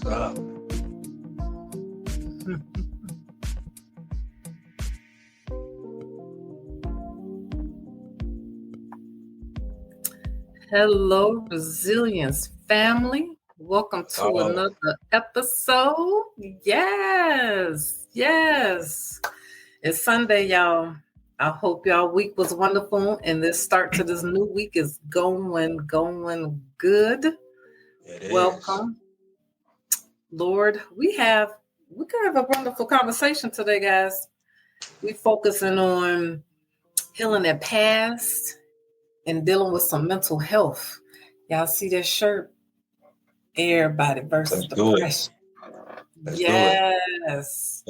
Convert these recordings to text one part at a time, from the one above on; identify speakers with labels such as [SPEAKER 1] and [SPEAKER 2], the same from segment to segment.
[SPEAKER 1] What's up?
[SPEAKER 2] Hello, Resilience family. Welcome to another episode. Yes. It's Sunday, y'all. I hope y'all week was wonderful, and this start to this new week is going good. Welcome. Lord, we can have a wonderful conversation today, guys. We focusing on healing that past and dealing with some mental health. Y'all see that shirt? Everybody versus depression. Yes.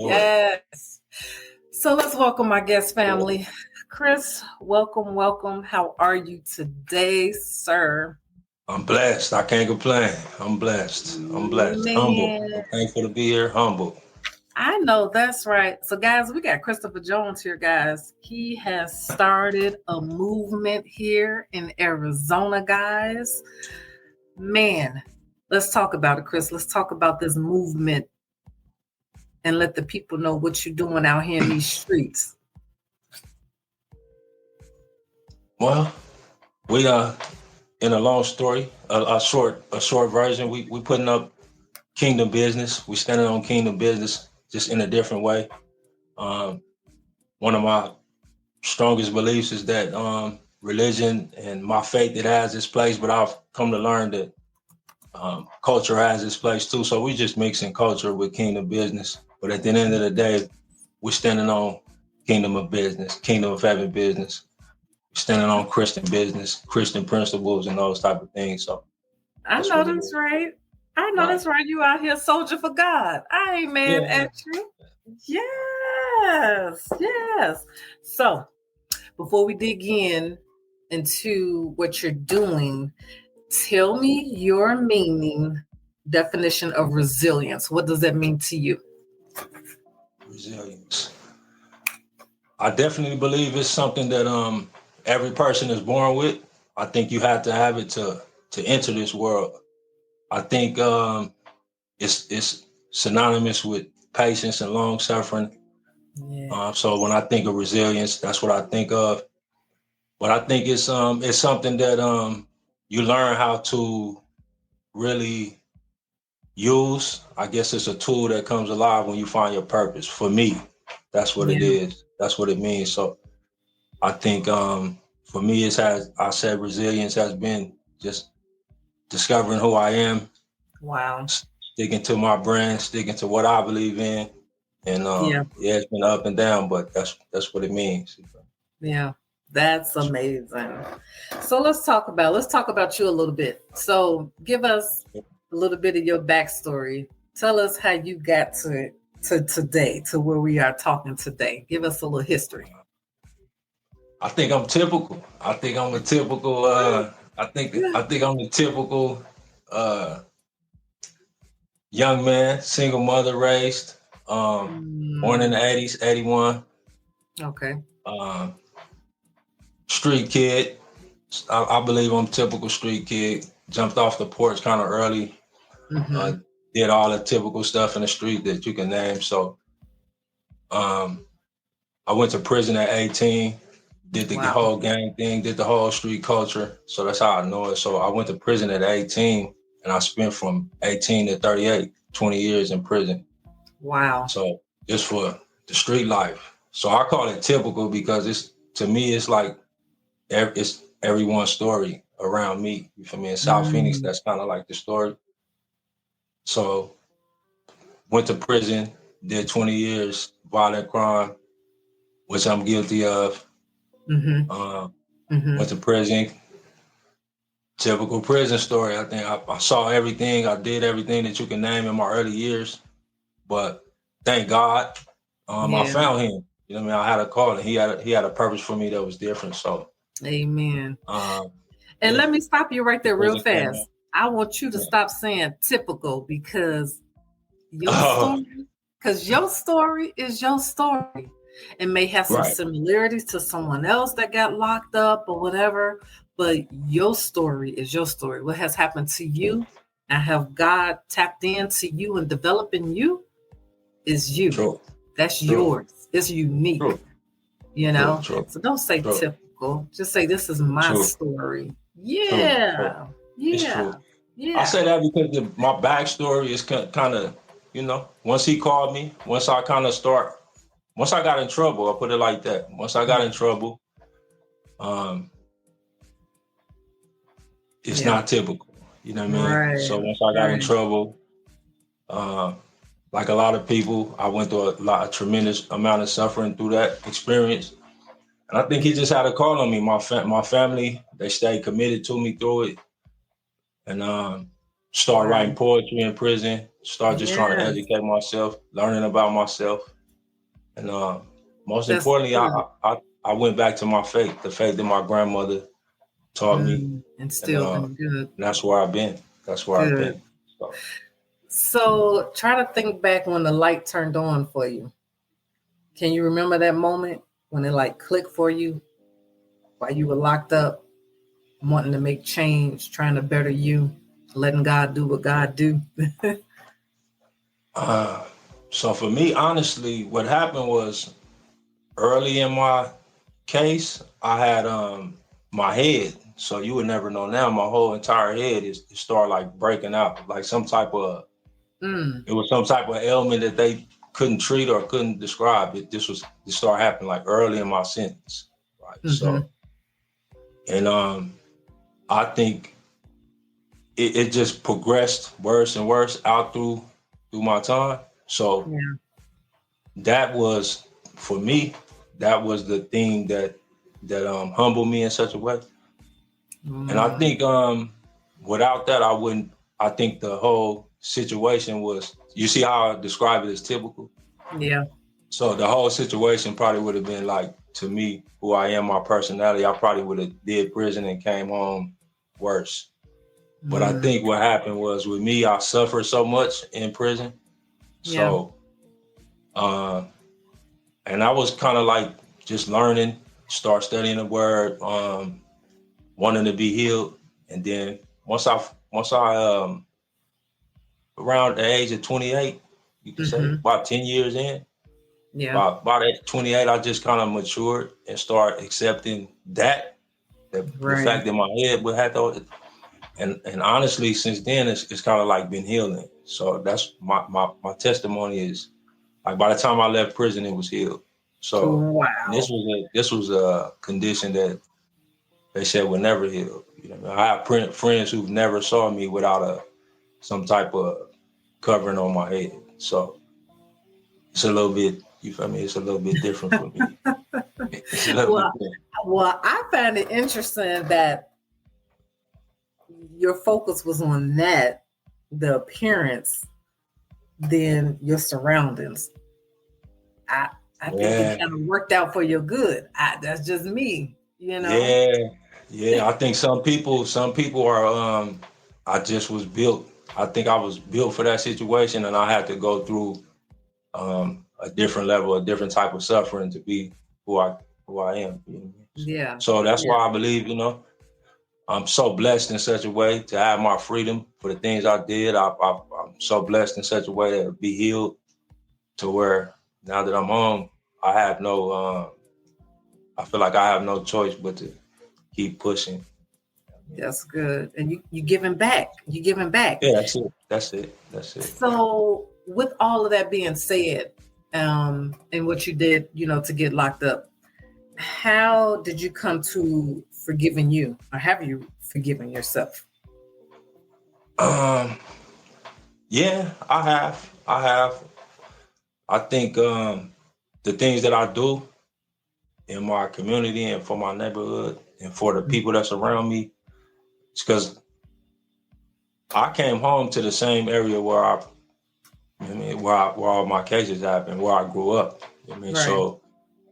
[SPEAKER 2] So let's welcome my guest family. Chris, welcome. How are you today, sir?
[SPEAKER 1] I'm blessed. I can't complain. I'm blessed. Man. Humble. I'm thankful to be here. Humble.
[SPEAKER 2] I know that's right. So guys, we got Christopher Jones here, guys. He has started a movement here in Arizona, guys. Man, let's talk about it, Chris. Let's talk about this movement and let the people know what you're doing out here in these streets.
[SPEAKER 1] Well, we in a long story, a short version. We putting up kingdom business. We standing on kingdom business, just in a different way. One of my strongest beliefs is that religion and my faith, it has its place, but I've come to learn that culture has its place too. So we just mixing culture with kingdom business. But at the end of the day, we're standing on kingdom of business, kingdom of heaven business. We're standing on Christian business, Christian principles, and those type of things. So
[SPEAKER 2] I know that's right. That's right. You out here soldier for God. I ain't mad at you. Yes. So before we dig into what you're doing, tell me your definition of resilience. What does that mean to you?
[SPEAKER 1] Resilience. I definitely believe it's something that every person is born with. I think you have to have it to enter this world. I think it's synonymous with patience and long suffering. Yeah. So when I think of resilience, that's what I think of. But I think it's something that you learn how to really use. I guess it's a tool that comes alive when you find your purpose. For me, that's what it is. That's what it means. So I think for me, resilience has been just discovering who I am.
[SPEAKER 2] Wow.
[SPEAKER 1] Sticking to my brand, sticking to what I believe in. And it's been up and down, but that's what it means.
[SPEAKER 2] Yeah, that's amazing. So let's talk about you a little bit. So give us a little bit of your backstory. Tell us how you got to today, to where we are talking today. Give us a little history.
[SPEAKER 1] I think I'm typical. I think I'm a typical. I think I'm the typical young man, single mother raised, born in the 80s, 81.
[SPEAKER 2] Okay.
[SPEAKER 1] Street kid. I believe I'm a typical street kid. Jumped off the porch kind of early. Did all the typical stuff in the street that you can name. So I went to prison at 18. Did the whole gang thing, did the whole street culture. So that's how I know it. So I went to prison at 18, and I spent from 18 to 38, 20 years in prison.
[SPEAKER 2] Wow.
[SPEAKER 1] So just for the street life. So I call it typical because to me, it's like it's everyone's story around me. You feel me? In South Phoenix, that's kind of like the story. So went to prison, did 20 years, violent crime, which I'm guilty of. Went to prison. Typical prison story. I think I saw everything. I did everything that you can name in my early years. But thank God, I found him. You know what I mean? I had a call, and he had a purpose for me that was different. So,
[SPEAKER 2] amen. And let me stop you right there real fast. I want you to stop saying typical because your story is your story. It may have some similarities to someone else that got locked up or whatever, but your story is your story. What has happened to you and have God tapped into you and developing you is you.
[SPEAKER 1] True.
[SPEAKER 2] That's
[SPEAKER 1] True.
[SPEAKER 2] yours. It's unique.
[SPEAKER 1] True.
[SPEAKER 2] You know?
[SPEAKER 1] True.
[SPEAKER 2] So don't say
[SPEAKER 1] True.
[SPEAKER 2] typical. Just say this is my
[SPEAKER 1] True.
[SPEAKER 2] story.
[SPEAKER 1] True.
[SPEAKER 2] Yeah.
[SPEAKER 1] It's
[SPEAKER 2] Yeah.
[SPEAKER 1] true.
[SPEAKER 2] Yeah.
[SPEAKER 1] I say that because my backstory is kind of, you know, once he called me, once I got in trouble, I'll put it like that. Once I got in trouble, it's not typical. You know what I mean?
[SPEAKER 2] Right.
[SPEAKER 1] So once I got in trouble, like a lot of people, I went through a tremendous amount of suffering through that experience. And I think he just had a call on me. My family, they stayed committed to me through it. And start writing poetry in prison, start just trying to educate myself, learning about myself. And most importantly, I went back to my faith, the faith that my grandmother taught me.
[SPEAKER 2] And still been good.
[SPEAKER 1] And that's where I've been. That's where I've been.
[SPEAKER 2] So try to think back when the light turned on for you. Can you remember that moment when it like clicked for you while you were locked up, wanting to make change, trying to better you, letting God do what God do?
[SPEAKER 1] So for me, honestly, what happened was early in my case, I had my head. So you would never know now. My whole entire head is started like breaking out, like some type of. It was some type of ailment that they couldn't treat or couldn't describe. It started happening like early in my sentence, right? So, and I think it just progressed worse and worse out through my time. So that was, for me, that was the thing that humbled me in such a way. And I think without that, I think the whole situation was, you see how I describe it as typical?
[SPEAKER 2] Yeah.
[SPEAKER 1] So the whole situation probably would have been like, to me, who I am, my personality, I probably would have did prison and came home worse. But I think what happened was, with me, I suffered so much in prison. So, and I was kind of like just learning, start studying the word, wanting to be healed. And then once I around the age of 28, you can say about 10 years in, about at 28, I just kind of matured and start accepting the fact that my head would have to. And honestly, since then, it's kind of like been healing. So that's my testimony is, like, by the time I left prison, it was healed. So this was a condition that they said would never heal. You know, I have friends who've never saw me without some type of covering on my head. So it's a little bit, you feel me? It's a little bit different for me. It's a little bit different.
[SPEAKER 2] Well, I find it interesting that your focus was on that, the appearance, than your surroundings. I think it kind of worked out for your good. That's just me, you know.
[SPEAKER 1] Yeah. I think some people are. I just was built. I think I was built for that situation, and I had to go through a different level, a different type of suffering to be who I am. You know?
[SPEAKER 2] Yeah.
[SPEAKER 1] So that's why I believe, you know, I'm so blessed in such a way to have my freedom for the things I did. I'm so blessed in such a way to be healed, to where now that I'm home, I have no. I feel like I have no choice but to keep pushing.
[SPEAKER 2] That's good. And you giving back. You giving back.
[SPEAKER 1] Yeah, that's it.
[SPEAKER 2] So with all of that being said, and what you did, you know, to get locked up, how did you come to forgiving you, or have you forgiven yourself?
[SPEAKER 1] Yeah, I have. I think the things that I do in my community and for my neighborhood and for the people that's around me, it's because I came home to the same area where where all my cases happened, where I grew up. I mean, so,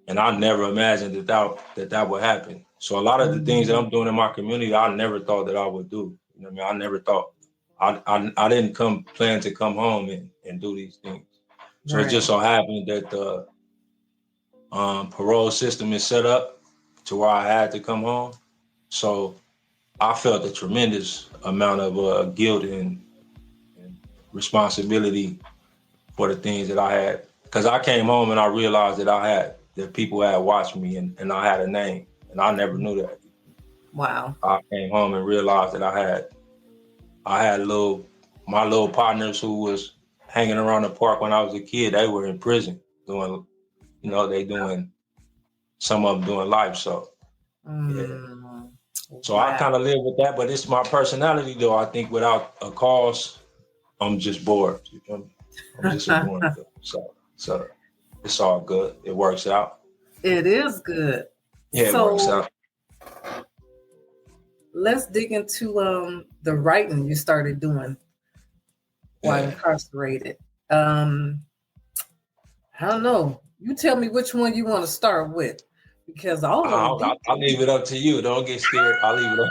[SPEAKER 1] and I never imagined that would happen. So a lot of the things that I'm doing in my community, I never thought that I would do. You know what I mean? I never thought. I didn't plan to come home and do these things. So it just so happened that the parole system is set up to where I had to come home. So I felt a tremendous amount of guilt and responsibility for the things that I had. Because I came home and I realized that people had watched me and I had a name, and I never knew that.
[SPEAKER 2] Wow.
[SPEAKER 1] I came home and realized that I had my little partners who was hanging around the park when I was a kid. They were in prison doing, some of them doing life. So, yeah. So
[SPEAKER 2] Wow.
[SPEAKER 1] I kind of live with that, but it's my personality though. I think without a cause, I'm just bored. You feel me? I'm just a boring dude. So it's all good. It works out.
[SPEAKER 2] It is good.
[SPEAKER 1] Yeah, it works out.
[SPEAKER 2] Let's dig into the writing you started doing while incarcerated. I don't know. You tell me which one you want to start with, because
[SPEAKER 1] I'll leave it up to you. Don't get scared. I'll leave it up.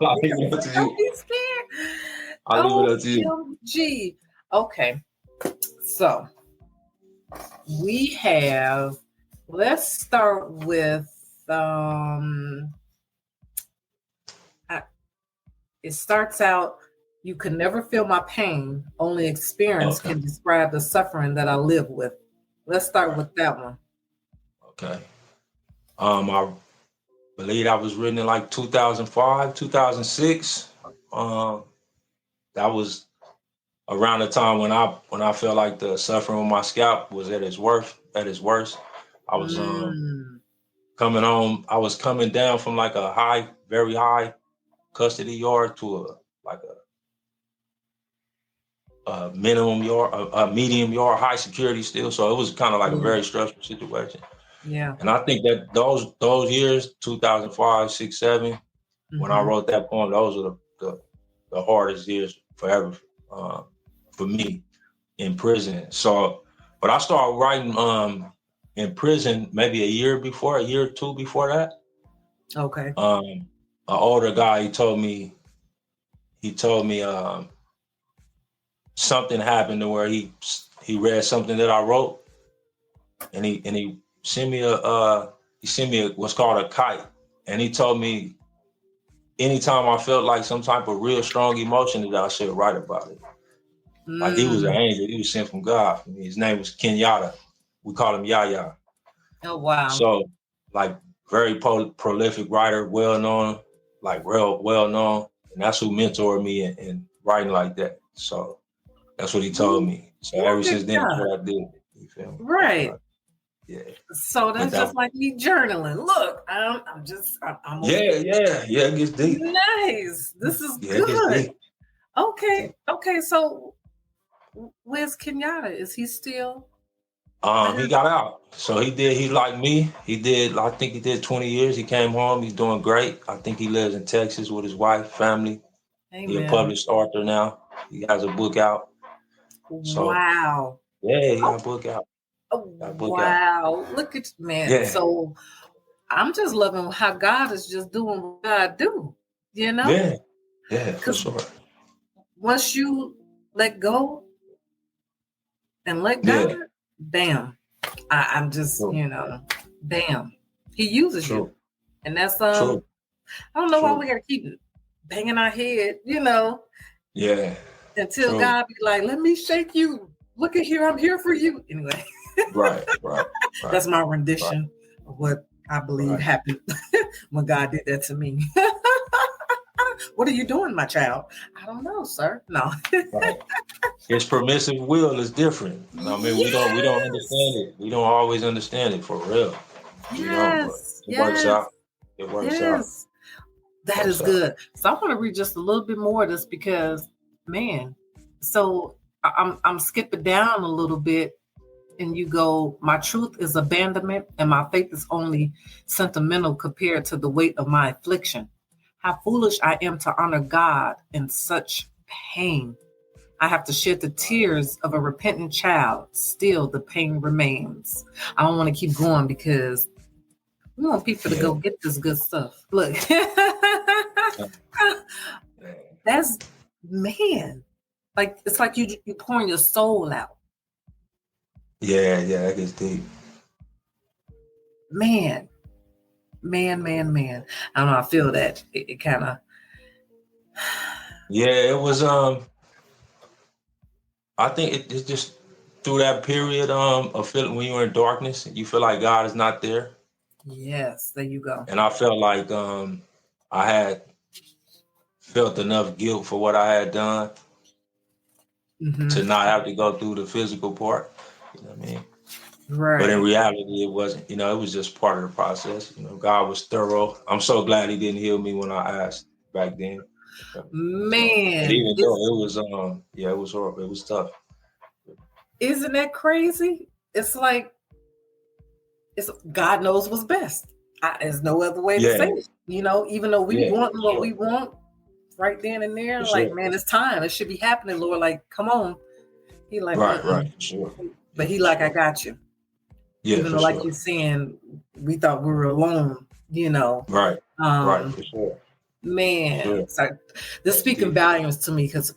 [SPEAKER 1] I'll leave it up to you.
[SPEAKER 2] Don't be scared.
[SPEAKER 1] I'll leave it up to you.
[SPEAKER 2] Gee. Okay. So let's start with it starts out, you can never feel my pain, only experience can describe the suffering that I live with. Let's start with that one.
[SPEAKER 1] Okay. I believe that was written in like 2005, 2006. That was around the time when I felt like the suffering on my scalp was at its worst. I was coming home. I was coming down from like a very high custody yard to a minimum yard, a medium yard, high security still. So it was kind of like a very stressful situation.
[SPEAKER 2] Yeah.
[SPEAKER 1] And I think that those years, 2005, 6, 7, when I wrote that poem, those are the hardest years forever for me in prison. So, but I started writing in prison maybe a year or two before that.
[SPEAKER 2] Okay.
[SPEAKER 1] An older guy, he told me something happened to where he read something that I wrote, and he sent me what's called a kite, and he told me anytime I felt like some type of real strong emotion that I should write about it. Like he was an angel, he was sent from God for me. His name was Kenyatta. We call him Yaya.
[SPEAKER 2] Oh wow.
[SPEAKER 1] So like very prolific writer, well known, like real well known, and that's who mentored me in writing like that. So that's what he told me. So ever since then, that's what I did. You feel me?
[SPEAKER 2] Right.
[SPEAKER 1] Yeah.
[SPEAKER 2] So that's just like me journaling. Look, I'm
[SPEAKER 1] yeah. It gets deep.
[SPEAKER 2] Nice. This is good. Okay. So where's Kenyatta? Is he still?
[SPEAKER 1] He got out. So he like me. I think he did 20 years. He came home. He's doing great. I think he lives in Texas with his wife, family.
[SPEAKER 2] Amen.
[SPEAKER 1] He's a published author now. He has a book out. So,
[SPEAKER 2] wow.
[SPEAKER 1] Yeah, he got a book out.
[SPEAKER 2] Wow. Look at man.
[SPEAKER 1] Yeah.
[SPEAKER 2] So I'm just loving how God is just doing what God do. You know?
[SPEAKER 1] Yeah, for sure.
[SPEAKER 2] Once you let go and let God, bam. I'm just, bam. He uses you. And that's I don't know why we gotta keep banging our head,
[SPEAKER 1] Yeah.
[SPEAKER 2] Until God be like, let me shake you. Look at here, I'm here for you. Anyway.
[SPEAKER 1] Right.
[SPEAKER 2] That's my rendition of what I believe happened when God did that to me. What are you doing, my child? I don't know, sir. No.
[SPEAKER 1] His permissive will is different. I mean, we don't understand it. We don't always understand it for real.
[SPEAKER 2] Yes.
[SPEAKER 1] It works out. It works out.
[SPEAKER 2] That is good. So I want to read just a little bit more of this because, man, so I'm skipping down a little bit. And you go, my truth is abandonment, and my faith is only sentimental compared to the weight of my affliction. How foolish I am to honor God in such pain. I have to shed the tears of a repentant child. Still, the pain remains. I don't want to keep going because we want people to go get this good stuff. Look, that's, man, like it's like you pouring your soul out.
[SPEAKER 1] Yeah, that gets deep.
[SPEAKER 2] Man. I don't know. I feel that it kind of.
[SPEAKER 1] Yeah, it was. I think it's just through that period of feeling when you're in darkness, you feel like God is not there.
[SPEAKER 2] Yes, there you go.
[SPEAKER 1] And I felt like I had felt enough guilt for what I had done to not have to go through the physical part. You know what I mean?
[SPEAKER 2] Right.
[SPEAKER 1] But in reality, it wasn't. You know, it was just part of the process. You know, God was thorough. I'm so glad He didn't heal me when I asked back then.
[SPEAKER 2] Man,
[SPEAKER 1] and even though it was, it was horrible. It was tough.
[SPEAKER 2] Isn't that crazy? It's like God knows what's best. There's no other way to say it. You know, even though we want what we want right then and there, man, it's time. It should be happening, Lord. Like, come on. He like,
[SPEAKER 1] right, sure.
[SPEAKER 2] But He like, I got you.
[SPEAKER 1] Yeah,
[SPEAKER 2] even though, like you're saying, we thought we were alone. You know,
[SPEAKER 1] right, for sure.
[SPEAKER 2] Man, sure. So this speaking volumes to me because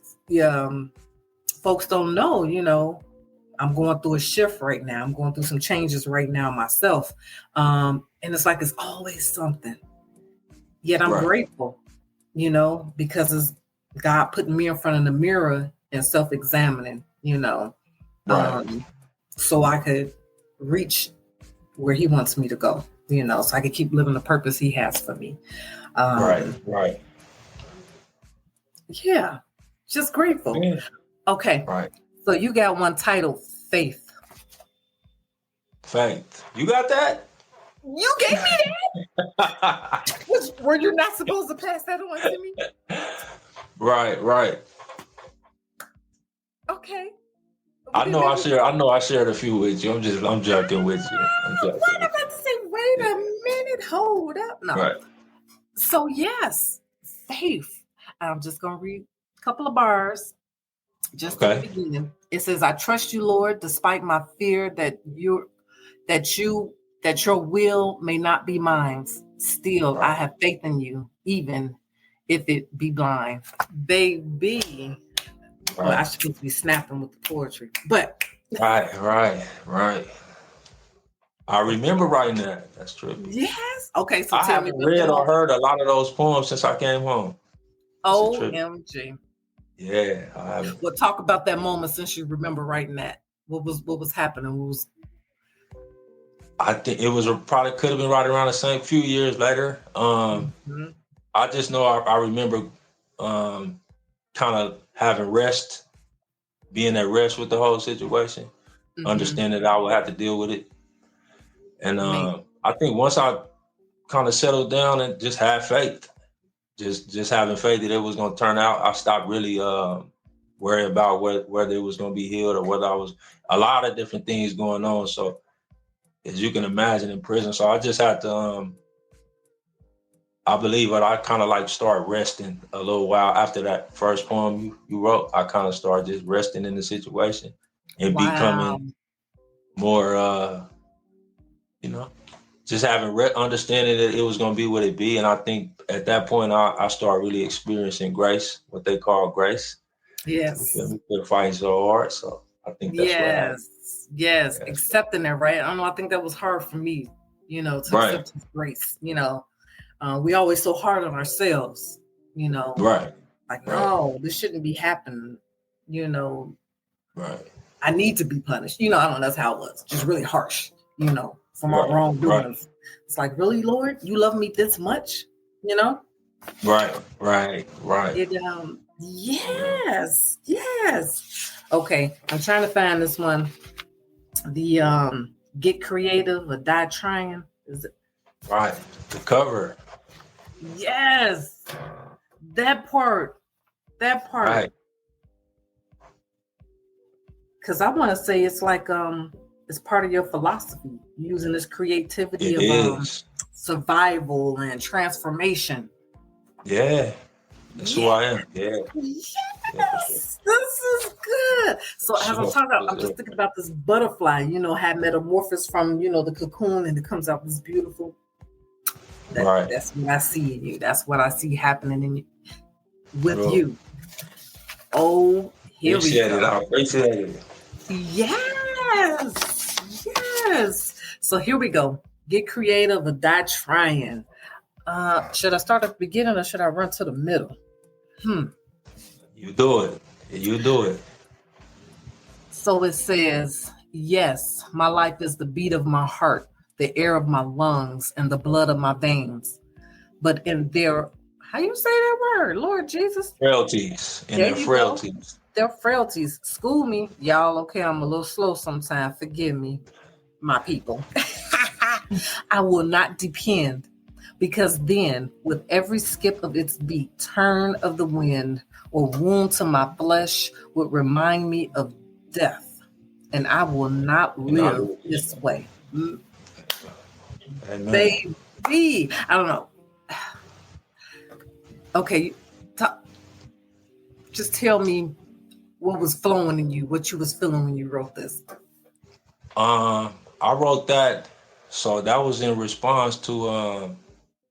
[SPEAKER 2] folks don't know. You know, I'm going through a shift right now. I'm going through some changes right now myself. And it's like it's always something. Yet I'm grateful, you know, because it's God putting me in front of the mirror and self-examining, you know, so I could reach where He wants me to go, you know, so I could keep living the purpose He has for me.
[SPEAKER 1] Right.
[SPEAKER 2] Yeah, just grateful. Yeah. Okay.
[SPEAKER 1] Right.
[SPEAKER 2] So you got one titled Faith.
[SPEAKER 1] Faith. You got that?
[SPEAKER 2] You gave me that? Were you not supposed to pass that on to me?
[SPEAKER 1] Right.
[SPEAKER 2] Okay.
[SPEAKER 1] I know I shared a few with you. I'm joking with you.
[SPEAKER 2] I'm about to say, wait a minute, hold up. No.
[SPEAKER 1] Right.
[SPEAKER 2] So yes, faith. I'm just gonna read a couple of bars. Just at the beginning. It says, I trust you, Lord, despite my fear that your will may not be mine. Still, I have faith in you, even if it be blind. Baby. Well, I should be snapping with the poetry. But
[SPEAKER 1] Right. I remember writing that. That's true.
[SPEAKER 2] Yes. Okay, so
[SPEAKER 1] I haven't read or heard a lot of those poems since I came home.
[SPEAKER 2] OMG.
[SPEAKER 1] Yeah, I haven't.
[SPEAKER 2] Well, talk about that moment since you remember writing that. What was happening?
[SPEAKER 1] I think it was probably could have been right around the same few years later. I just know I remember kind of having rest, being at rest with the whole situation, understanding that I would have to deal with it. And I think once I kind of settled down and just had faith, just having faith that it was going to turn out, I stopped really worrying about whether it was going to be healed or whether I was a lot of different things going on. So as you can imagine in prison, so I just had to, I believe that I kind of like start resting a little while after that first poem you wrote. I kind of started just resting in the situation and becoming more, just having understanding that it was going to be what it be. And I think at that point, I started really experiencing grace, what they call grace.
[SPEAKER 2] Yes.
[SPEAKER 1] They're fighting so hard. So I think that's what happened.
[SPEAKER 2] Yes. Accepting that, right? I don't know. I think that was hard for me, to accept His grace. We always so hard on ourselves, Like, no, this shouldn't be happening,
[SPEAKER 1] Right.
[SPEAKER 2] I need to be punished. I don't know. That's how it was. Just really harsh, from our wrongdoings. It's like, really, Lord, you love me this much,
[SPEAKER 1] Right.
[SPEAKER 2] Yes. Okay, I'm trying to find this one. The Get Creative or Die Tryin. Is it?
[SPEAKER 1] Right. The cover.
[SPEAKER 2] Yes. That part. Right. Because I want to say it's like it's part of your philosophy, using this creativity of survival and transformation.
[SPEAKER 1] Yeah. That's who I am. Yeah.
[SPEAKER 2] Yes, this is good. So as I'm talking about, I'm just thinking about this butterfly, had metamorphosed from, the cocoon, and it comes out this beautiful. That's what I see in you. That's what I see happening in you, with you. Oh, here we go.
[SPEAKER 1] I appreciate it.
[SPEAKER 2] Yes. So here we go. Get Creative or Die Tryin. Should I start at the beginning or should I run to the middle?
[SPEAKER 1] You do it.
[SPEAKER 2] So it says, yes, my life is the beat of my heart, the air of my lungs, and the blood of my veins. But in their, how you say that word, Lord Jesus?
[SPEAKER 1] Frailties and
[SPEAKER 2] There
[SPEAKER 1] their
[SPEAKER 2] you go.
[SPEAKER 1] frailties.
[SPEAKER 2] Their frailties. School me, y'all. Okay, I'm a little slow sometimes. Forgive me, my people. I will not depend, because then, with every skip of its beat, turn of the wind, or wound to my flesh would remind me of death, and I will not
[SPEAKER 1] And I
[SPEAKER 2] live
[SPEAKER 1] live this
[SPEAKER 2] this
[SPEAKER 1] way.
[SPEAKER 2] way.
[SPEAKER 1] Amen.
[SPEAKER 2] Baby, I don't know. Okay, just tell me what was flowing in you, what you was feeling when you wrote this.
[SPEAKER 1] I wrote that, so that was in response to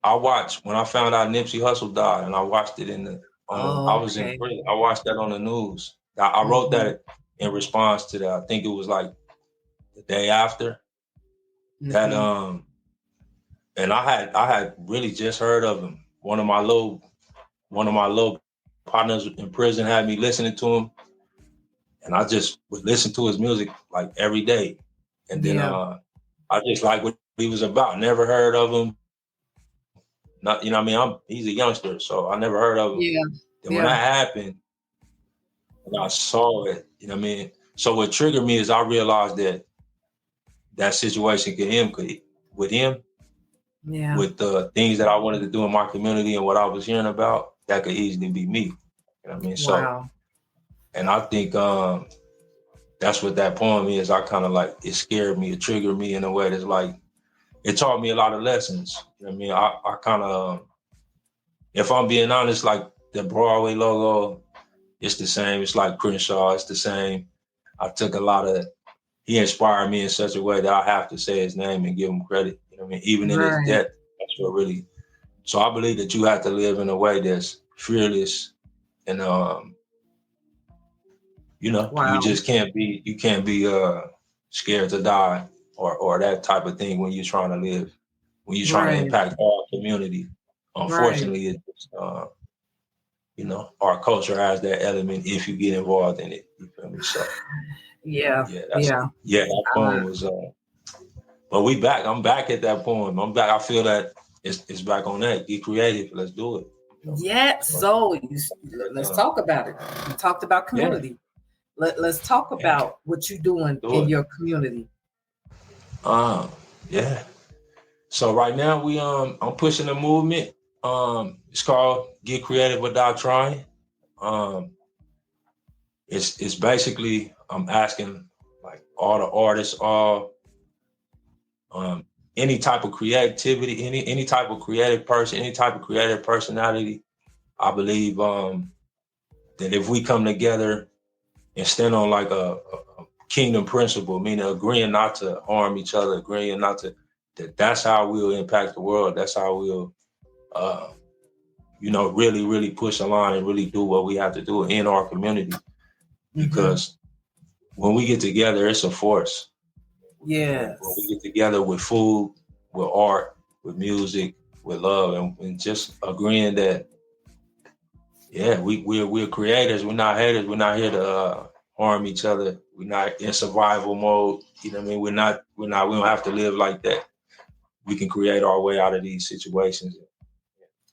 [SPEAKER 1] I watched when I found out Nipsey Hussle died, and I watched it in the I was in
[SPEAKER 2] Okay.
[SPEAKER 1] prison. I watched that on the news. I wrote that in response to that. I think it was like the day after that. And I had really just heard of him. One of my little partners in prison had me listening to him, and I just would listen to his music like every day. And then
[SPEAKER 2] Yeah.
[SPEAKER 1] I just like what he was about. Never heard of him. Not, you know what I mean? He's a youngster, so I never heard of him.
[SPEAKER 2] Yeah.
[SPEAKER 1] Then when that happened, and I saw it, you know what I mean? So what triggered me is I realized that that situation with him,
[SPEAKER 2] Yeah.
[SPEAKER 1] with the things that I wanted to do in my community and what I was hearing about, that could easily be me. You know what I mean? So,
[SPEAKER 2] Wow.
[SPEAKER 1] and I think that's what that poem is. I kind of like, it scared me, it triggered me in a way that's like, it taught me a lot of lessons. You know what I mean? I kind of, if I'm being honest, like the Broadway logo, it's the same. It's like Crenshaw, it's the same. I took a lot of, he inspired me in such a way that I have to say his name and give him credit. You know what I mean? Even in his
[SPEAKER 2] Right.
[SPEAKER 1] death, that's what really, so I believe that you have to live in a way that's fearless and, you know, you
[SPEAKER 2] Wow.
[SPEAKER 1] just can't be, scared to die or that type of thing when you're trying to live, when you're trying to
[SPEAKER 2] Right.
[SPEAKER 1] impact our community.
[SPEAKER 2] Right.
[SPEAKER 1] Unfortunately, it's, you know, our culture has that element if you get involved in it. You feel me? So
[SPEAKER 2] Yeah.
[SPEAKER 1] yeah,
[SPEAKER 2] Yeah.
[SPEAKER 1] that poem was but we back. I'm back at that poem. I'm back. I feel that it's back on that. Get creative. Let's do it. You feel me?
[SPEAKER 2] Yeah. So let's
[SPEAKER 1] Uh,
[SPEAKER 2] talk about it. We talked about
[SPEAKER 1] yeah,
[SPEAKER 2] community. Let's talk
[SPEAKER 1] yeah,
[SPEAKER 2] about what you're doing
[SPEAKER 1] do
[SPEAKER 2] in
[SPEAKER 1] it.
[SPEAKER 2] your community.
[SPEAKER 1] Yeah. So right now I'm pushing a movement. It's called Get Creative with Die Tryin. Um, it's basically I'm asking like all the artists, all any type of creativity, any type of creative person, any type of creative personality. I believe that if we come together and stand on like a kingdom principle, meaning agreeing not to harm each other, agreeing not to, that's how we'll impact the world. That's how we'll, you know, really, really push a line and really do what we have to do in our community. Because when we get together, it's a force. When we
[SPEAKER 2] Yes.
[SPEAKER 1] get together with food, with art, with music, with love, and just agreeing that, yeah, we're creators. We're not haters. We're not here to harm each other. We're not in survival mode. You know what I mean? We don't have to live like that. We can create our way out of these situations and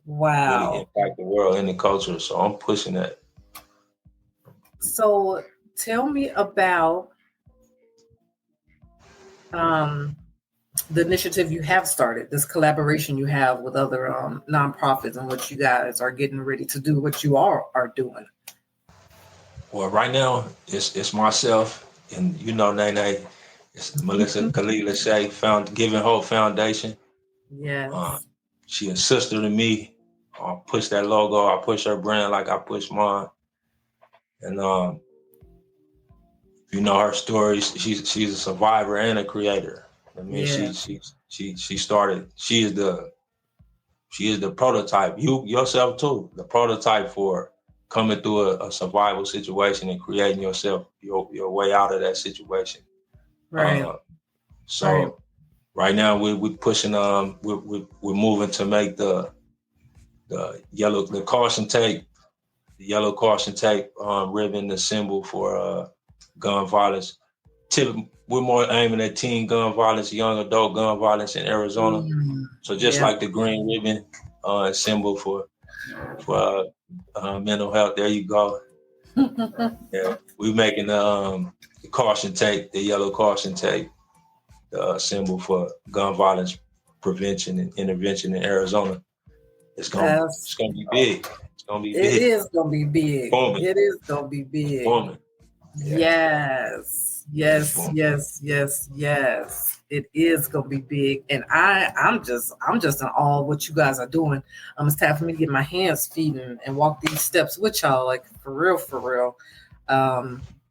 [SPEAKER 1] really
[SPEAKER 2] Wow.
[SPEAKER 1] impact the world and the culture. So I'm pushing that.
[SPEAKER 2] So tell me about the initiative you have started, this collaboration you have with other nonprofits, and what you guys are getting ready to do, what you are doing.
[SPEAKER 1] Well, right now it's myself and you know Nene, it's Melissa Kalila Shea, Giving Hope Foundation. Uh,
[SPEAKER 2] Yes.
[SPEAKER 1] she a sister to me. I push that logo. I push her brand like I push mine. And you know her story. She's a survivor and a creator. I mean,
[SPEAKER 2] Yeah.
[SPEAKER 1] she started. She is the prototype. You yourself too, the prototype for coming through a survival situation and creating yourself your way out of that situation.
[SPEAKER 2] Right.
[SPEAKER 1] Uh,
[SPEAKER 2] Right.
[SPEAKER 1] so right now we're pushing. We're moving to make the caution tape, the yellow caution tape ribbon, the symbol for gun violence. We're more aiming at teen gun violence, young adult gun violence in Arizona. So just like the green ribbon symbol for mental health, there you go. Yeah, we're making the caution tape, the yellow caution tape, the symbol for gun violence prevention and intervention in Arizona. It's gonna be big. It's gonna be big.
[SPEAKER 2] It is gonna be big.
[SPEAKER 1] Booming.
[SPEAKER 2] It is gonna be big.
[SPEAKER 1] Booming. Yeah.
[SPEAKER 2] Yes. It is gonna be big, and I'm just in awe of what you guys are doing. It's time for me to get my hands, feet, and walk these steps with y'all, like for real.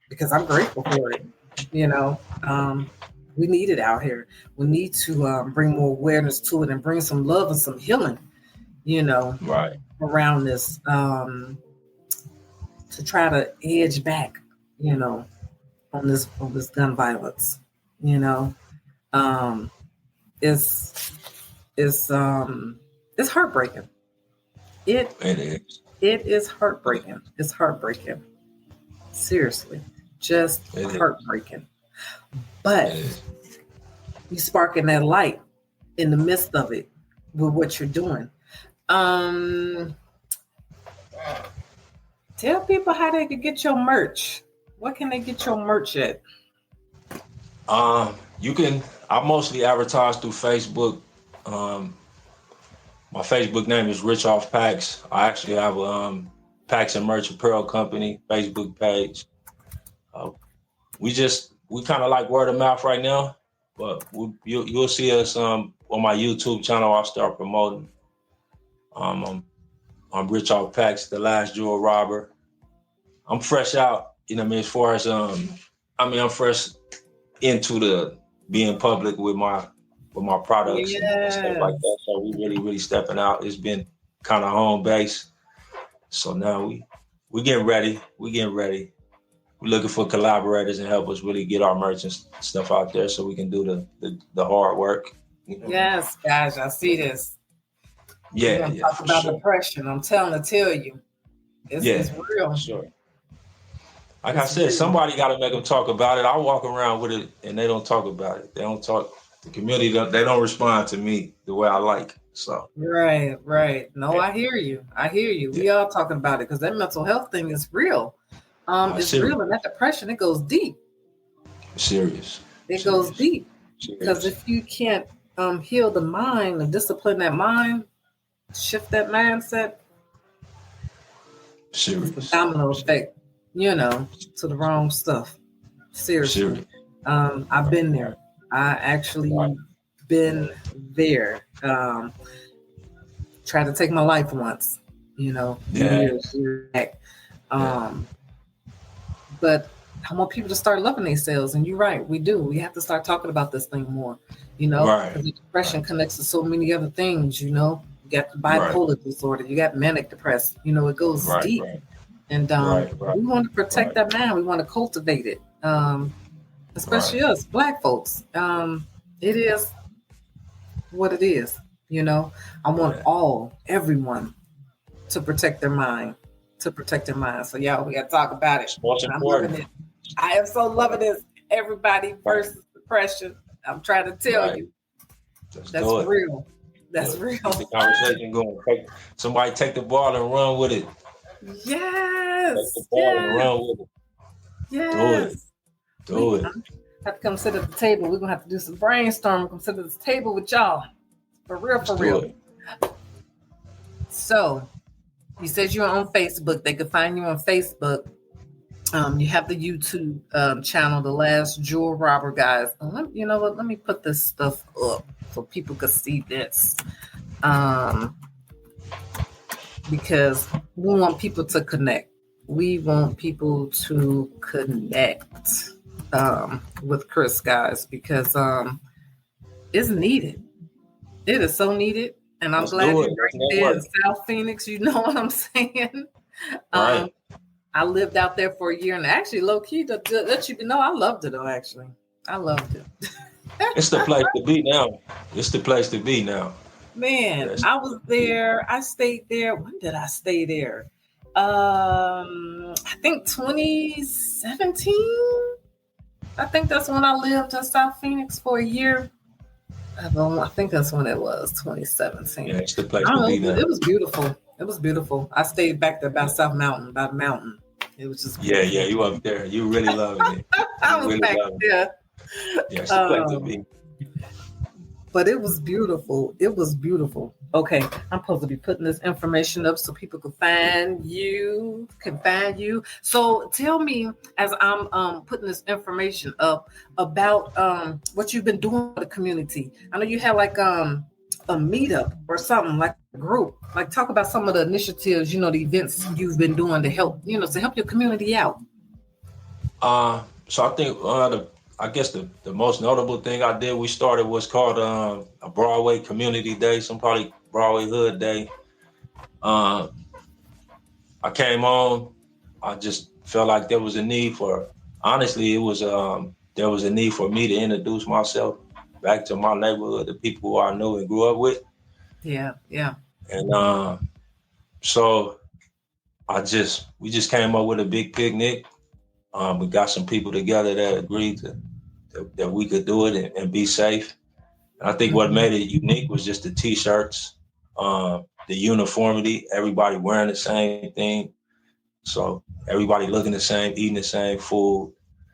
[SPEAKER 2] Because I'm grateful for it. We need it out here. We need to bring more awareness to it and bring some love and some healing,
[SPEAKER 1] right
[SPEAKER 2] around this, to try to edge back, on this gun violence. It's heartbreaking. It is. It is heartbreaking. It's heartbreaking. Seriously, just heartbreaking. But you sparking that light in the midst of it with what you're doing. Tell people how they can get your merch. What can they get your merch at?
[SPEAKER 1] I mostly advertise through Facebook. My Facebook name is Rich Off Packs. I actually have a Packs and Merch Apparel Company Facebook page. We kind of like word of mouth right now, but you'll see us on my YouTube channel. I'll start promoting. I'm Rich Off Packs, the last jewel robber. I'm fresh out, as far as I'm fresh into the being public with my products and stuff like that. So we really stepping out. It's been kind of home base. So now we getting ready. We're looking for collaborators and help us really get our merch and stuff out there so we can do the hard work.
[SPEAKER 2] Yes, guys, I see this.
[SPEAKER 1] Yeah.
[SPEAKER 2] Talk about depression. I'm tell you. It's real.
[SPEAKER 1] Sure. Like I said, somebody got to make them talk about it. I walk around with it and they don't talk about it. They don't talk. The community, they don't respond to me the way I like. So
[SPEAKER 2] Right. No, I hear you. We all talking about it because that mental health thing is real. It's serious. Real, and that depression, it goes deep.
[SPEAKER 1] Serious.
[SPEAKER 2] It goes deep. Because if you can't heal the mind and discipline that mind, shift that mindset,
[SPEAKER 1] serious.
[SPEAKER 2] It's a domino effect, to the wrong stuff. Seriously. I've been there. I actually been there. Tried to take my life once, years back. But I want people to start loving themselves. And you're right, we do. We have to start talking about this thing more, because the depression connects to so many other things, You got bipolar disorder, you got manic depressed, it goes deep. And we want to protect that mind. We want to cultivate it. Especially us Black folks. It is what it is. I want everyone to protect their mind. So y'all, we got to talk about it. I'm loving it. I am so loving this. Everybody versus depression. I'm trying to tell you. That's real. That's real.
[SPEAKER 1] Keep the conversation going. Somebody take the ball and run with it.
[SPEAKER 2] Yes.
[SPEAKER 1] Take the ball and run with it.
[SPEAKER 2] Yes.
[SPEAKER 1] Do it.
[SPEAKER 2] Have to come sit at the table. We're gonna have to do some brainstorming. Come sit at this table with y'all. For real. So you said you're on Facebook. They could find you on Facebook. You have the YouTube channel, The Last Jewel Robber, guys. You know what? Let me put this stuff up so people could see this. Because we want people to connect. We want people to connect with Chris, guys, because it's needed. It is so needed. And I'm glad you're right there in South Phoenix. You know what I'm saying?
[SPEAKER 1] Right.
[SPEAKER 2] I lived out there for a year, and actually, low key, to let you know, I loved it though. Actually, I loved it.
[SPEAKER 1] It's the place to be now.
[SPEAKER 2] Man, I was there. I stayed there. When did I stay there? I think 2017. I think that's when I lived in South Phoenix for a year. I think that's when it was, 2017.
[SPEAKER 1] Yeah, it's the place
[SPEAKER 2] I
[SPEAKER 1] to
[SPEAKER 2] don't
[SPEAKER 1] be
[SPEAKER 2] know.
[SPEAKER 1] now.
[SPEAKER 2] It was beautiful. It was beautiful. I stayed back there by South Mountain, by the mountain. It was just
[SPEAKER 1] Yeah,
[SPEAKER 2] beautiful.
[SPEAKER 1] you up there. You really loving it.
[SPEAKER 2] I
[SPEAKER 1] You
[SPEAKER 2] was
[SPEAKER 1] really
[SPEAKER 2] back
[SPEAKER 1] loving it.
[SPEAKER 2] there.
[SPEAKER 1] Yeah, it's the place to
[SPEAKER 2] Um,
[SPEAKER 1] be.
[SPEAKER 2] but it was beautiful. It was beautiful. Okay, I'm supposed to be putting this information up so people can find you. So tell me, as I'm putting this information up, about what you've been doing for the community. I know you had like a meetup or something, like a group. Like, talk about some of the initiatives, the events you've been doing to help your community out.
[SPEAKER 1] So I think I guess the most notable thing I did, we started what's called a Broadway Community Day, some probably Broadway Hood Day. I came on. I just felt like there was a need for. Honestly, it was there was a need for me to introduce myself back to my neighborhood, the people who I knew and grew up with,
[SPEAKER 2] Yeah, yeah.
[SPEAKER 1] and so we just came up with a big picnic. We got some people together that agreed that we could do it and be safe. And I think what
[SPEAKER 2] Mhm.
[SPEAKER 1] made it unique was just the t-shirts, the uniformity, everybody wearing the same thing. So everybody looking the same, eating the same food.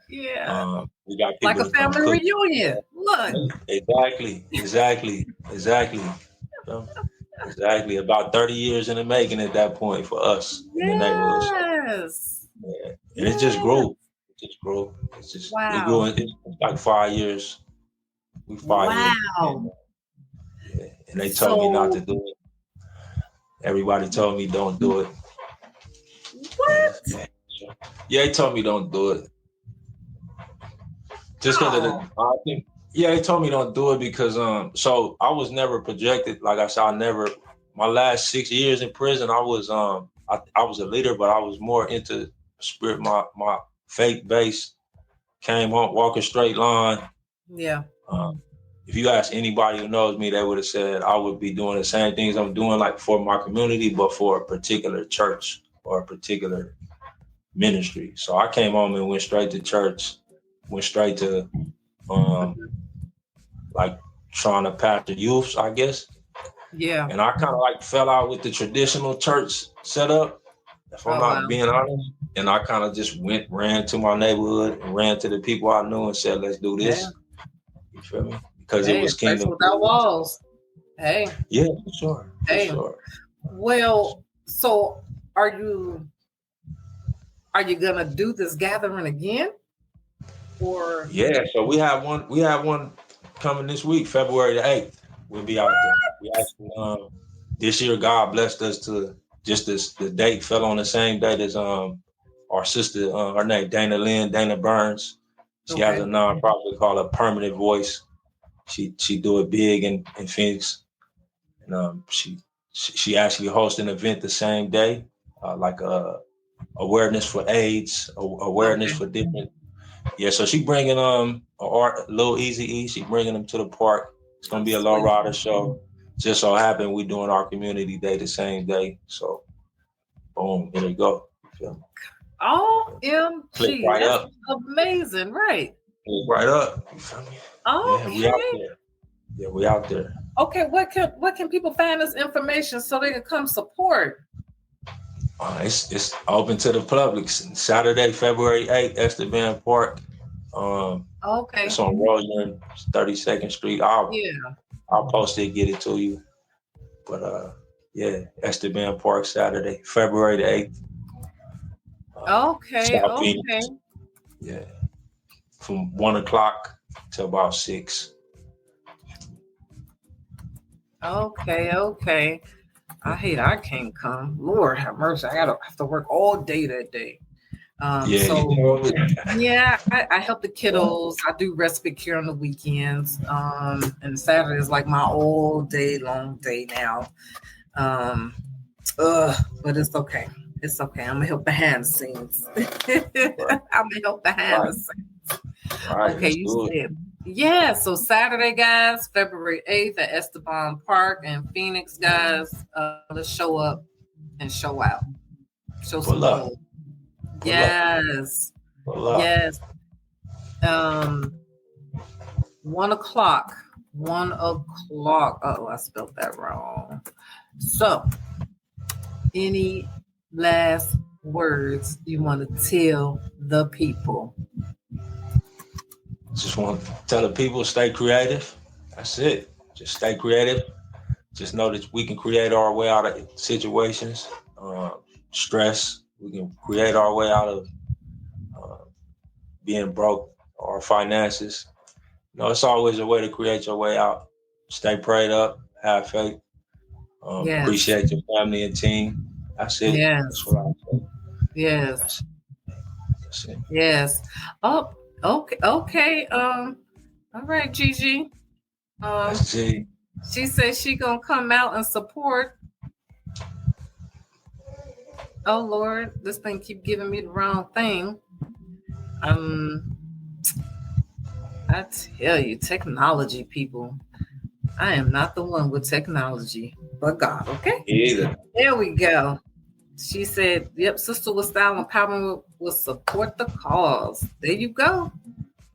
[SPEAKER 2] Yeah,
[SPEAKER 1] We got
[SPEAKER 2] like
[SPEAKER 1] people
[SPEAKER 2] a
[SPEAKER 1] to come
[SPEAKER 2] family
[SPEAKER 1] cook.
[SPEAKER 2] reunion. Look.
[SPEAKER 1] Exactly. So, exactly. About 30 years in the making at that point for us in the neighborhood. So,
[SPEAKER 2] Yes.
[SPEAKER 1] yeah. And it just
[SPEAKER 2] Yes.
[SPEAKER 1] grew. It just grew. We grew
[SPEAKER 2] Wow.
[SPEAKER 1] in it's like 5 years. We 5 years.
[SPEAKER 2] Wow.
[SPEAKER 1] Yeah. And they told me not
[SPEAKER 2] So
[SPEAKER 1] to do it. Everybody told me don't do it. And
[SPEAKER 2] what?
[SPEAKER 1] yeah, they told me don't do it. Just because of
[SPEAKER 2] Oh,
[SPEAKER 1] the, I think, yeah, they told me don't do it because, so I was never projected. Like I said, my last 6 years in prison, I was a leader, but I was more into spirit, my faith base came on, walking straight line.
[SPEAKER 2] yeah.
[SPEAKER 1] Um, if you ask anybody who knows me, they would have said I would be doing the same things I'm doing, like for my community, but for a particular church or a particular ministry. So I came home and went straight to church, went straight to um, like trying to pastor youths, I guess.
[SPEAKER 2] Yeah.
[SPEAKER 1] And I kind of like fell out with the traditional church setup, if I'm
[SPEAKER 2] Oh wow.
[SPEAKER 1] not being honest. And I kind of just ran to my neighborhood and ran to the people I knew and said, let's do
[SPEAKER 2] Yeah.
[SPEAKER 1] this. You feel me? Because it
[SPEAKER 2] Hey,
[SPEAKER 1] was
[SPEAKER 2] a place
[SPEAKER 1] kingdom.
[SPEAKER 2] without walls. Hey,
[SPEAKER 1] Yeah, for sure. For
[SPEAKER 2] hey.
[SPEAKER 1] sure.
[SPEAKER 2] Well, so are you gonna do this gathering again? Or
[SPEAKER 1] Yeah, so we have one coming this week, February the 8th. We'll be out there. We actually this year God blessed us to just the date fell on the same date as our sister, her name Dana Burns. She has a
[SPEAKER 2] okay.
[SPEAKER 1] nonprofit called A Permanent Voice. She do it big in Phoenix. And she actually hosts an event the same day, like awareness for AIDS, awareness
[SPEAKER 2] Okay.
[SPEAKER 1] for different. Yeah, so she bringing a little Easy E. She bringing them to the park. It's gonna
[SPEAKER 2] Oh,
[SPEAKER 1] be a low
[SPEAKER 2] sweet.
[SPEAKER 1] rider show. Just so happened we doing our community day the same day. So boom, here we go. You feel me? Click
[SPEAKER 2] OMG.
[SPEAKER 1] right
[SPEAKER 2] That's
[SPEAKER 1] up.
[SPEAKER 2] amazing, right?
[SPEAKER 1] Click right up. You feel me? Yeah, we out
[SPEAKER 2] Okay.
[SPEAKER 1] there. Yeah, we out there.
[SPEAKER 2] Okay, what can people find this information so they can come support?
[SPEAKER 1] It's open to the public. Saturday, February 8th, Esteban Park. It's
[SPEAKER 2] Okay.
[SPEAKER 1] on Rosemary, 32nd Street.
[SPEAKER 2] Yeah.
[SPEAKER 1] I'll post it, get it to you. But yeah, Esteban Park Saturday, February the 8th.
[SPEAKER 2] Okay.
[SPEAKER 1] South
[SPEAKER 2] Okay.
[SPEAKER 1] Phoenix. Yeah, from 1 o'clock to about 6.
[SPEAKER 2] Okay. Okay. I can't come. Lord have mercy. I have to work all day that day.
[SPEAKER 1] Yeah,
[SPEAKER 2] So
[SPEAKER 1] you know.
[SPEAKER 2] yeah, I help the kiddos. I do respite care on the weekends. And Saturday is like my all day long day now. Um, but it's okay. It's okay. I'm gonna help behind the scenes. I'm gonna help behind
[SPEAKER 1] Right,
[SPEAKER 2] the scenes.
[SPEAKER 1] right.
[SPEAKER 2] Okay,
[SPEAKER 1] Let's
[SPEAKER 2] you
[SPEAKER 1] do it.
[SPEAKER 2] said yeah. So Saturday, guys, February 8th at Esteban Park in Phoenix, guys. Let's show up and show out. Show some love. Yes. Yes. 1 o'clock. 1 o'clock. Oh, I spelled that wrong. So, any last words you want to tell the people?
[SPEAKER 1] Just want to tell the people, stay creative. That's it. Just stay creative. Just know that we can create our way out of situations, stress. We can create our way out of being broke, our finances. You know, it's always a way to create your way out. Stay prayed up, have faith, appreciate your family and team. That's it.
[SPEAKER 2] Yes.
[SPEAKER 1] That's what I say.
[SPEAKER 2] Yes.
[SPEAKER 1] That's it.
[SPEAKER 2] Yes. Oh, okay. Okay. All right, Gigi.
[SPEAKER 1] That's G.
[SPEAKER 2] She says she gonna come out and support. Oh Lord, this thing keep giving me the wrong thing. I tell you, technology people. I am not the one with technology, but God, okay?
[SPEAKER 1] Either.
[SPEAKER 2] There we go. She said, yep, Sister with Style Empowerment will support the cause. There you go.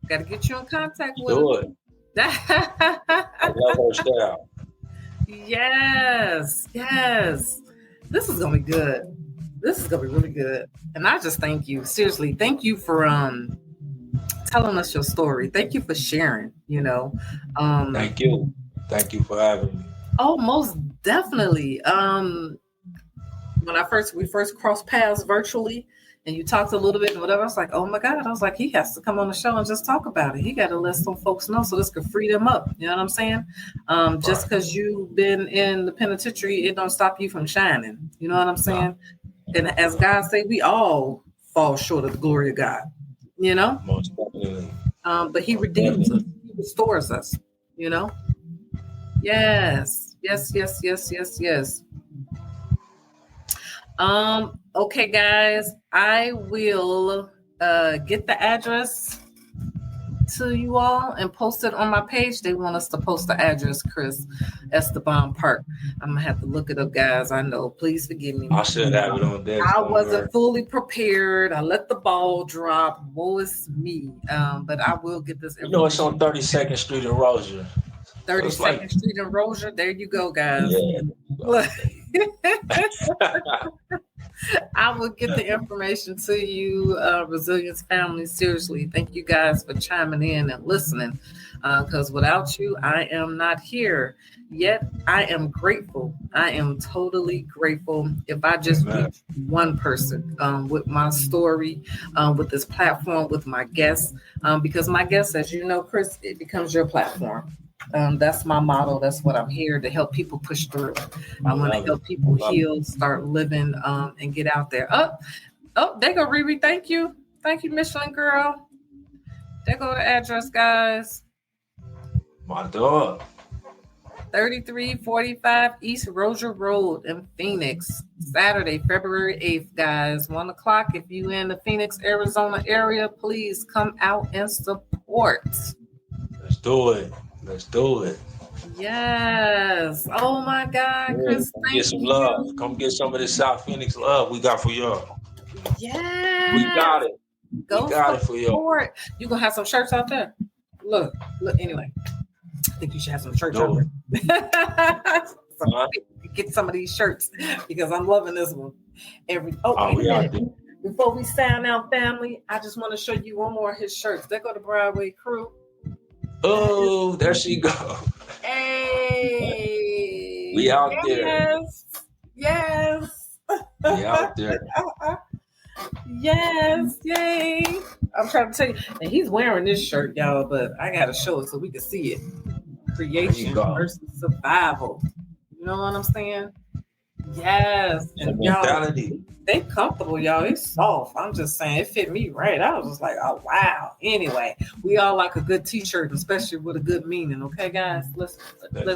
[SPEAKER 2] Got to get you in contact with her.
[SPEAKER 1] Do it. I love her style.
[SPEAKER 2] Yes. This is going to be good. This is going to be really good. And I just thank you. Seriously, thank you for telling us your story. Thank you for sharing, you know.
[SPEAKER 1] Thank you. Thank you for having me.
[SPEAKER 2] Oh, most definitely. When we first crossed paths virtually and you talked a little bit and whatever, I was like, oh my God. I was like, he has to come on the show and just talk about it. He got to let some folks know so this could free them up. You know what I'm saying? Just because you've been in the penitentiary, it don't stop you from shining. You know what I'm saying? No. And as God say, we all fall short of the glory of God, you know?
[SPEAKER 1] Most definitely.
[SPEAKER 2] But he redeems us. He restores us, you know? Yes. Okay, guys, I will get the address to you all and post it on my page. They want us to post the address, Chris Esteban Park. I'm gonna have to look it up, guys. I know. Please forgive me.
[SPEAKER 1] I should have it on there.
[SPEAKER 2] I wasn't fully prepared. I let the ball drop. Woe is me. But I will get this.
[SPEAKER 1] You know, it's on 32nd Street in Rozier.
[SPEAKER 2] 32nd Street in Rozier. There you go, guys. Yeah. Look. I will get the information to you, Resilience family. Seriously, thank you guys for chiming in and listening. Because without you, I am not here. Yet I am grateful. I am totally grateful if I just reach one person with my story, with this platform, with my guests. Because my guests, as you know, Chris, it becomes your platform. That's my motto. That's what I'm here to help people push through. I want to help people heal, start living, and get out there. Oh, there go Riri. Thank you, Michelin girl. There go the address, guys.
[SPEAKER 1] My dog.
[SPEAKER 2] 3345 East Rozier Road in Phoenix. Saturday, February 8th, guys. 1 o'clock. If you in the Phoenix, Arizona area, please come out and support.
[SPEAKER 1] Let's do it.
[SPEAKER 2] Yes. Oh my God, Chris.
[SPEAKER 1] Come get some love. Come get some of this South Phoenix love we got for y'all.
[SPEAKER 2] Yeah.
[SPEAKER 1] We got it.
[SPEAKER 2] We got it for y'all. You gonna have some shirts out there? Look. Anyway, I think you should have some shirts out there. Get some of these shirts because I'm loving this one. Before we sign out, family, I just want to show you one more of his shirts. There go the Broadway crew.
[SPEAKER 1] Oh, there she go.
[SPEAKER 2] Hey.
[SPEAKER 1] We out there.
[SPEAKER 2] Yes.
[SPEAKER 1] We out there.
[SPEAKER 2] Yes. Yay. I'm trying to tell you. And he's wearing this shirt, y'all, but I got to show it so we can see it. Creation versus survival. You know what I'm saying? Yes. And y'all, they comfortable, y'all. It's soft. I'm just saying, it fit me right. I was just like, oh, wow. Anyway, we all like a good t-shirt, especially with a good meaning. Okay, guys? Let's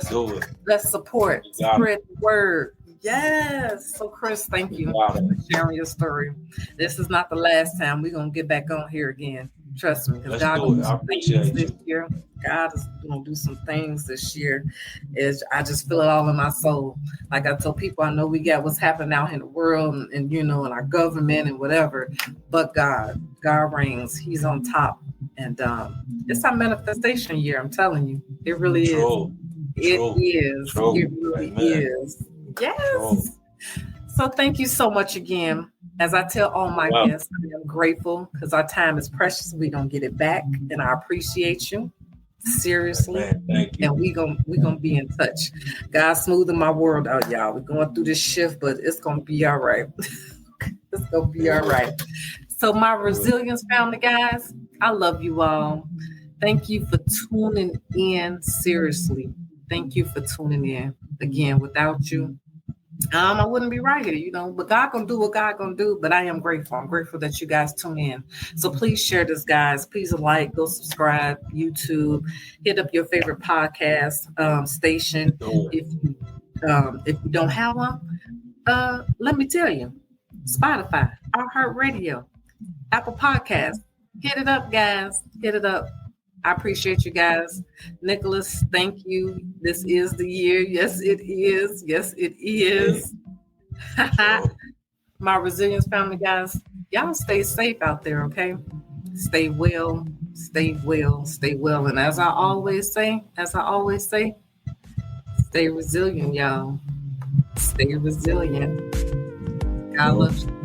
[SPEAKER 2] do it. Let's support. Spread the word. Yes. So, Chris, thank you for sharing your story. This is not the last time. We're going to get back on here again. Trust me, because God gonna do some things this year. God is gonna do some things this year. I just feel it all in my soul. Like I told people, I know we got what's happening out in the world and in our government and whatever, but God reigns. He's on top, and it's our manifestation year. I'm telling you, it really is. It is. It really is. Yes. True. So thank you so much again. As I tell all my guests, I am grateful because our time is precious. We're going to get it back, and I appreciate you. Seriously.
[SPEAKER 1] Thank you.
[SPEAKER 2] And we're gonna be in touch. God smoothing my world out, y'all. We're going through this shift, but it's going to be all right. It's going to be all right. So my resilience family, guys, I love you all. Thank you for tuning in. Seriously. Thank you for tuning in. Again, without you, I wouldn't be right here, but God gonna do what God gonna do. But I am grateful. I'm grateful that you guys tune in. So please share this, guys. Please go subscribe, YouTube, hit up your favorite podcast station. If you don't have one, let me tell you, Spotify, iHeartRadio, Apple Podcasts. Hit it up, guys. Hit it up. I appreciate you guys. Nicholas, thank you. This is the year. Yes, it is. Yes, it is. My resilience family, guys, y'all stay safe out there, okay? Stay well, stay well, stay well. And as I always say, stay resilient, y'all. Stay resilient. God loves you.